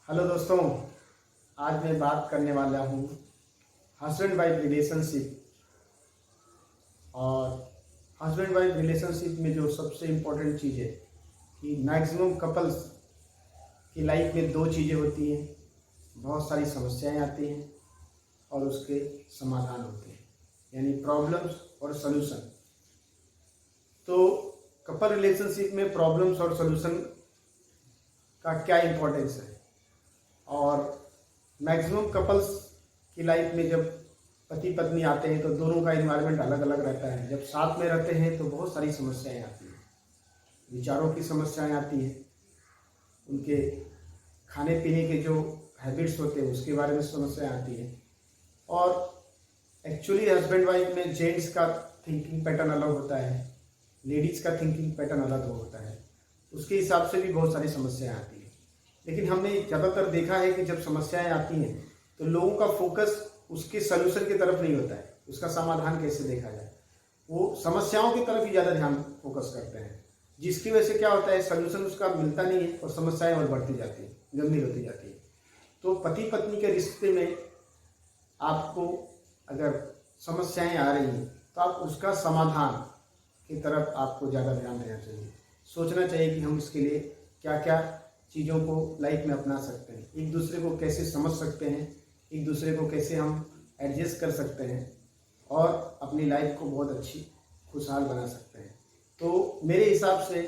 Hello दोस्तों, आज मैं बात करने वाला हूँ हस्बैंड वाइफ रिलेशनशिप। और हस्बैंड वाइफ रिलेशनशिप में जो सबसे इम्पोर्टेंट चीज़ है कि मैक्सिमम कपल्स की लाइफ में दो चीज़ें होती हैं। बहुत सारी समस्याएं आती हैं और उसके समाधान होते हैं, यानी प्रॉब्लम्स और सॉल्यूशन। तो कपल रिलेशनशिप में प्रॉब्लम्स और सॉल्यूशन का क्या इम्पोर्टेंस है। और मैक्सिमम कपल्स की लाइफ में जब पति पत्नी आते हैं तो दोनों का इन्वायरमेंट अलग अलग रहता है। जब साथ में रहते हैं तो बहुत सारी समस्याएं आती हैं, विचारों की समस्याएं आती हैं, उनके खाने पीने के जो हैबिट्स होते हैं उसके बारे में समस्याएं आती हैं। और एक्चुअली हस्बैंड वाइफ में जेंट्स का थिंकिंग पैटर्न अलग होता है, लेडीज़ का थिंकिंग पैटर्न अलग होता है, उसके हिसाब से भी बहुत सारी समस्याएं आती हैं। लेकिन हमने ज़्यादातर देखा है कि जब समस्याएं आती हैं तो लोगों का फोकस उसके सलूशन की तरफ नहीं होता है, उसका समाधान कैसे देखा जाए। वो समस्याओं की तरफ ही ज़्यादा ध्यान फोकस करते हैं, जिसकी वजह से क्या होता है, सलूशन उसका मिलता नहीं है और समस्याएं और बढ़ती जाती हैं, गंभीर होती जाती है। तो पति पत्नी के रिश्ते में आपको अगर समस्याएं आ रही हैं तो आप उसका समाधान की तरफ आपको ज़्यादा ध्यान देना चाहिए। सोचना चाहिए कि हम इसके लिए क्या क्या चीज़ों को लाइफ में अपना सकते हैं, एक दूसरे को कैसे समझ सकते हैं, एक दूसरे को कैसे हम एडजस्ट कर सकते हैं और अपनी लाइफ को बहुत अच्छी खुशहाल बना सकते हैं। तो मेरे हिसाब से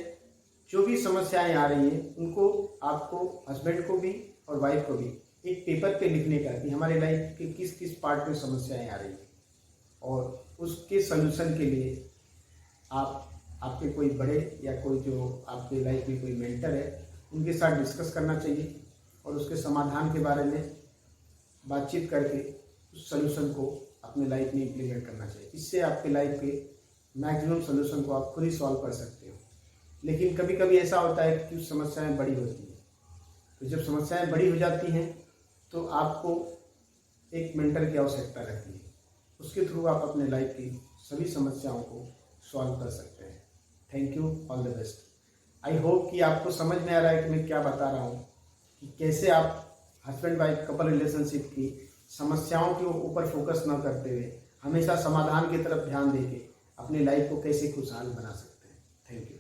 जो भी समस्याएं आ रही हैं उनको आपको हस्बैंड को भी और वाइफ को भी एक पेपर पे लिखने का कि हमारे लाइफ के किस किस पार्ट में समस्याएं आ रही हैं और उसके सलूशन के लिए आपके कोई बड़े या कोई जो आपके लाइफ में कोई मेंटर है उनके साथ डिस्कस करना चाहिए और उसके समाधान के बारे में बातचीत करके उस सलूशन को अपने लाइफ में इम्प्लीमेंट करना चाहिए। इससे आपके लाइफ के मैक्सिमम सलूशन को आप खुद ही सॉल्व कर सकते हो। लेकिन कभी कभी ऐसा होता है कि कुछ समस्याएं बड़ी होती हैं, तो जब समस्याएं बड़ी हो जाती हैं तो आपको एक मेंटर की आवश्यकता रहती है, उसके थ्रू आप अपने लाइफ की सभी समस्याओं को सॉल्व कर सकते हैं। Thank you, all the best. I hope कि आपको समझ में आ रहा है कि मैं क्या बता रहा हूँ, कि कैसे आप हस्बैंड वाइफ कपल रिलेशनशिप की समस्याओं के ऊपर फोकस न करते हुए हमेशा समाधान की तरफ ध्यान देके अपनी लाइफ को कैसे खुशहाल बना सकते हैं। Thank you.